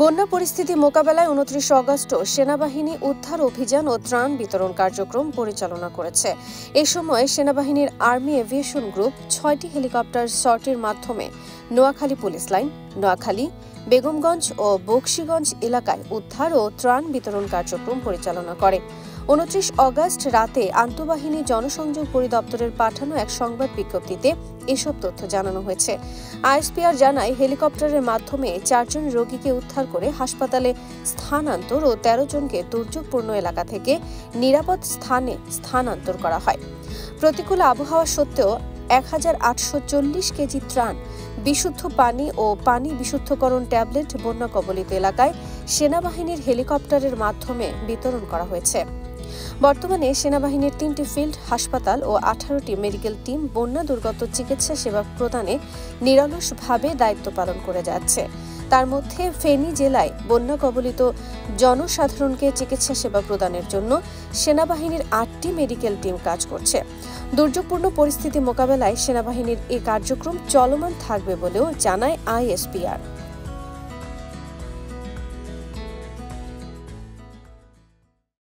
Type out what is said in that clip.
বন্যা পরিস্থিতি মোকাবেলায় ২৯ অগস্ট সেনাবাহিনী উদ্ধার অভিযান ও ত্রাণ বিতরণ কার্যক্রম পরিচালনা করেছে। এ সময় সেনাবাহিনীর আর্মি এভিয়েশন গ্রুপ ৬টি হেলিকপ্টার সর্টির মাধ্যমে নোয়াখালী পুলিশ লাইন, নোয়াখালী, বেগমগঞ্জ ও বকশীগঞ্জ এলাকায় উদ্ধার ও ত্রাণ বিতরণ কার্যক্রম পরিচালনা করে। ২৯ অগস্ট রাতে আন্তঃবাহিনী জনসংযোগ পরিদপ্তরের পাঠানো এক সংবাদ বিজ্ঞপ্তিতে এসব তথ্য জানানো হয়েছে। আইএসপিআর জানায়, হেলিকপ্টারের মাধ্যমে ৪ জন রোগীকে উদ্ধার করে হাসপাতালে স্থানান্তর ও ১৩ জনকে দুর্যোগপূর্ণ এলাকা থেকে নিরাপদ স্থানে স্থানান্তর করা হয়। প্রতিকূল আবহাওয়া সত্ত্বেও ১,৮৪০ কেজি ত্রাণ, বিশুদ্ধ পানি ও পানি বিশুদ্ধকরণ ট্যাবলেট বন্যা কবলিত এলাকায় সেনাবাহিনীর হেলিকপ্টারের মাধ্যমে বিতরণ করা হয়েছে। বর্তমানে সেনাবাহিনীর ৩টি ফিল্ড হাসপাতাল ও ১৮টি মেডিকেল টিম বন্যা দুর্গত চিকিৎসা সেবা প্রদানে নিরলসভাবে দায়িত্ব পালন করে যাচ্ছে। তার মধ্যে ফেনী জেলায় বন্যা কবলিত জনসাধারণকে চিকিৎসা সেবা প্রদানের জন্য সেনাবাহিনীর ৮টি মেডিকেল টিম কাজ করছে। দুর্যোগপূর্ণ পরিস্থিতি মোকাবেলায় সেনাবাহিনীর এই কার্যক্রম চলমান থাকবে বলেও জানায় আইএসপিআর।